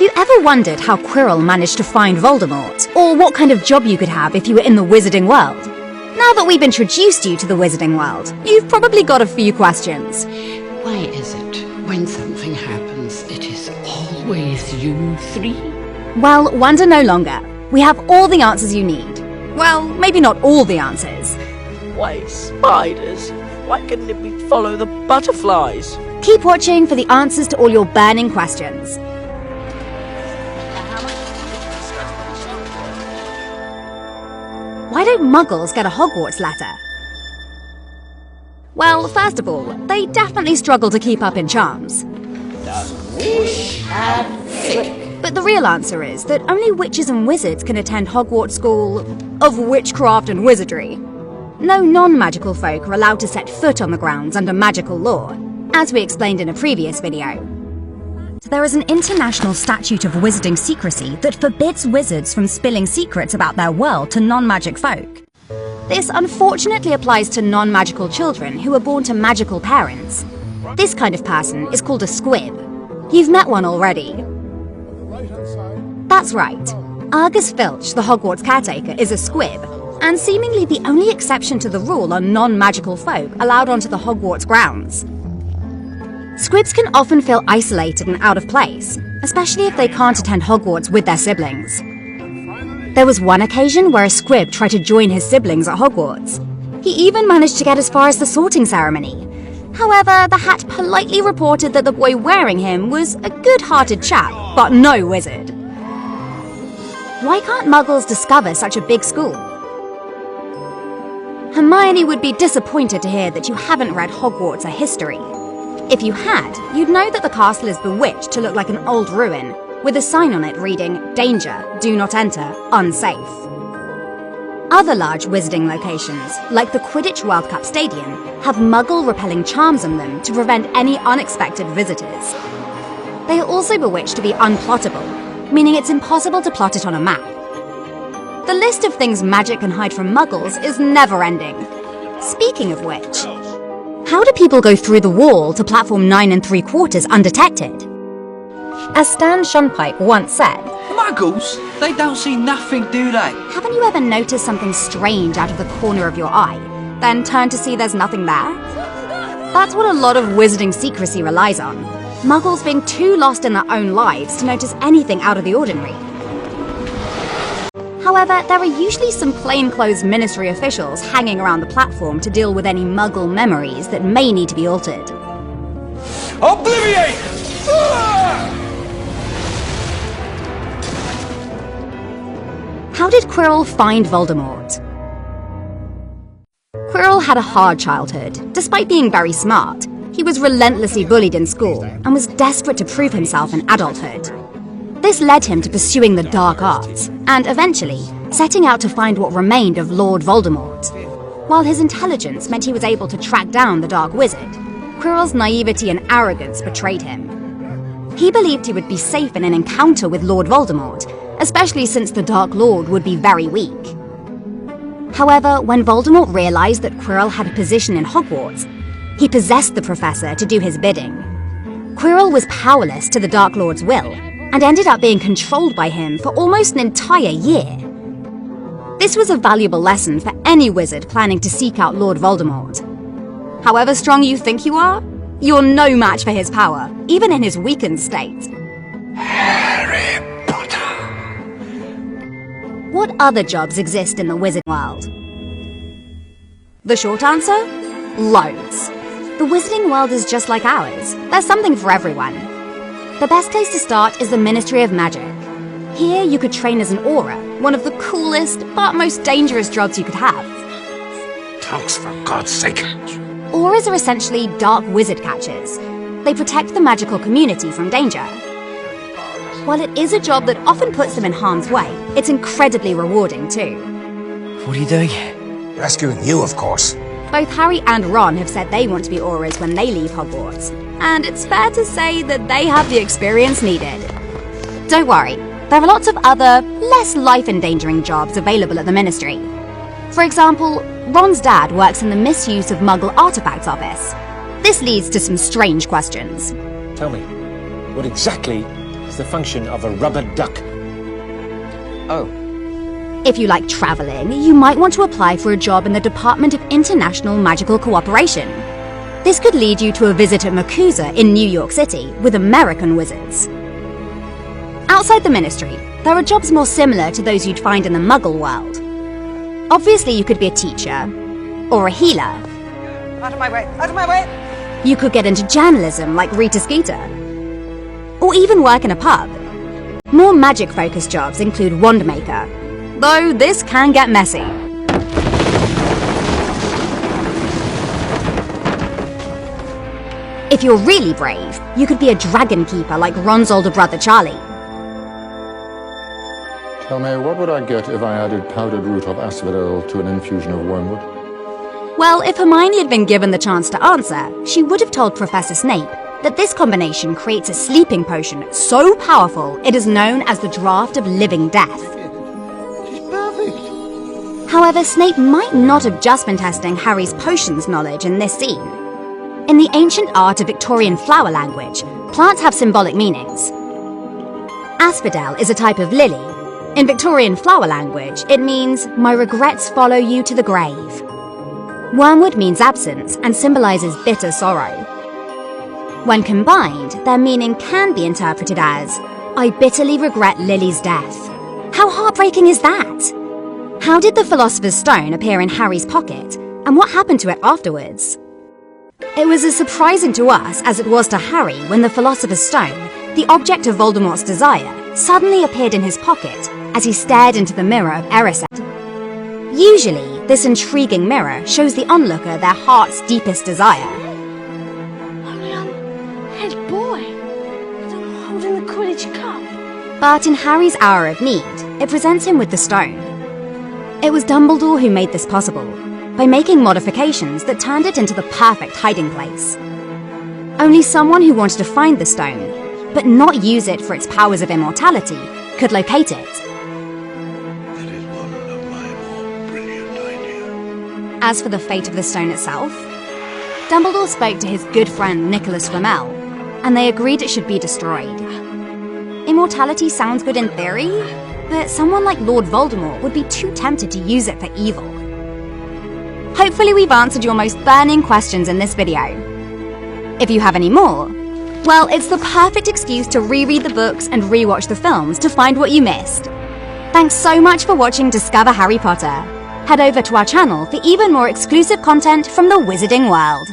you ever wondered how Quirrell managed to find Voldemort? Or what kind of job you could have if you were in the wizarding world? Now that we've introduced you to the wizarding world, you've probably got a few questions. Why is it, when something happens, it is always you three? Well, wonder no longer. We have all the answers you need. Well, maybe not all the answers. Why spiders? Why couldn't it be follow the butterflies? Keep watching for the answers to all your burning questions. Why don't Muggles get a Hogwarts letter? Well, first of all, they definitely struggle to keep up in charms. But the real answer is that only witches and wizards can attend Hogwarts School of Witchcraft and Wizardry. No non-magical folk are allowed to set foot on the grounds under magical law, as we explained in a previous video. There is an international statute of wizarding secrecy that forbids wizards from spilling secrets about their world to non-magic folk. This unfortunately applies to non-magical children who are born to magical parents. This kind of person is called a squib. You've met one already. That's right. Argus Filch, the Hogwarts caretaker, is a squib, and seemingly the only exception to the rule are non-magical folk allowed onto the Hogwarts grounds. Squibs can often feel isolated and out of place, especially if they can't attend Hogwarts with their siblings. There was one occasion where a squib tried to join his siblings at Hogwarts. He even managed to get as far as the sorting ceremony. However, the hat politely reported that the boy wearing him was a good-hearted chap, but no wizard. Why can't Muggles discover such a big school? Hermione would be disappointed to hear that you haven't read Hogwarts: A History. If you had, you'd know that the castle is bewitched to look like an old ruin, with a sign on it reading, "Danger, do not enter, unsafe." Other large wizarding locations, like the Quidditch World Cup Stadium, have Muggle-repelling charms on them to prevent any unexpected visitors. They are also bewitched to be unplottable, meaning it's impossible to plot it on a map. The list of things magic can hide from Muggles is never-ending. Speaking of which, how do people go through the wall to platform 9 3/4 undetected? As Stan Shunpike once said, Muggles? They don't see nothing, do they? haven't you ever noticed something strange out of the corner of your eye, then turn to see there's nothing there? That's what a lot of wizarding secrecy relies on. Muggles being too lost in their own lives to notice anything out of the ordinary. However, there are usually some plainclothes ministry officials hanging around the platform to deal with any Muggle memories that may need to be altered. Obliviate! How did Quirrell find Voldemort? Quirrell had a hard childhood. Despite being very smart, he was relentlessly bullied in school and was desperate to prove himself in adulthood. This led him to pursuing the dark arts, and eventually, setting out to find what remained of Lord Voldemort. While his intelligence meant he was able to track down the Dark Wizard, Quirrell's naivety and arrogance betrayed him. He believed he would be safe in an encounter with Lord Voldemort, especially since the Dark Lord would be very weak. However, when Voldemort realized that Quirrell had a position in Hogwarts, he possessed the professor to do his bidding. Quirrell was powerless to the Dark Lord's will, and ended up being controlled by him for almost an entire year. This was a valuable lesson for any wizard planning to seek out Lord Voldemort. However strong you think you are, you're no match for his power, even in his weakened state. Harry Potter. What other jobs exist in the wizard world? The short answer? Loads. The wizarding world is just like ours. There's something for everyone. The best place to start is the Ministry of Magic. Here you could train as an Auror, one of the coolest but most dangerous jobs you could have. Tonks, for God's sake. Aurors are essentially dark wizard catchers. They protect the magical community from danger. While it is a job that often puts them in harm's way, it's incredibly rewarding too. What are you doing? Rescuing you, of course. Both Harry and Ron have said they want to be Aurors when they leave Hogwarts, and it's fair to say that they have the experience needed. Don't worry, there are lots of other, less life-endangering jobs available at the Ministry. For example, Ron's dad works in the Misuse of Muggle Artifacts office. This leads to some strange questions. Tell me, what exactly It's the function of a rubber duck. Oh. If you like traveling, you might want to apply for a job in the Department of International Magical Cooperation. This could lead you to a visit at MACUSA in New York City with American wizards. Outside the ministry, there are jobs more similar to those you'd find in the Muggle world. Obviously, you could be a teacher, or a healer. Out of my way! Out of my way! You could get into journalism like Rita Skeeter, or even work in a pub. More magic-focused jobs include Wandmaker, though this can get messy. If you're really brave, you could be a dragon keeper like Ron's older brother Charlie. Tell me, what would I get if I added powdered root of asphodel to an infusion of wormwood? Well, if Hermione had been given the chance to answer, she would have told Professor Snape that this combination creates a sleeping potion so powerful it is known as the Draught of Living Death. She's perfect. However, Snape might not have just been testing Harry's potions knowledge in this scene. In the ancient art of Victorian flower language, plants have symbolic meanings. Asphodel is a type of lily. In Victorian flower language, it means, "My regrets follow you to the grave." Wormwood means absence and symbolizes bitter sorrow. When combined, their meaning can be interpreted as, "I bitterly regret Lily's death." How heartbreaking is that? How did the Philosopher's Stone appear in Harry's pocket, and what happened to it afterwards? It was as surprising to us as it was to Harry when the Philosopher's Stone, the object of Voldemort's desire, suddenly appeared in his pocket as he stared into the mirror of Erised. Usually, this intriguing mirror shows the onlooker their heart's deepest desire. Head boy, holding the Quidditch cup. But in Harry's hour of need, it presents him with the stone. It was Dumbledore who made this possible, by making modifications that turned it into the perfect hiding place. Only someone who wanted to find the stone, but not use it for its powers of immortality, could locate it. That is one of my more brilliant ideas. As for the fate of the stone itself, Dumbledore spoke to his good friend Nicholas Flamel, and they agreed it should be destroyed. Immortality sounds good in theory, but someone like Lord Voldemort would be too tempted to use it for evil. Hopefully we've answered your most burning questions in this video. If you have any more, well, it's the perfect excuse to reread the books and rewatch the films to find what you missed. Thanks so much for watching Discover Harry Potter. Head over to our channel for even more exclusive content from the Wizarding world.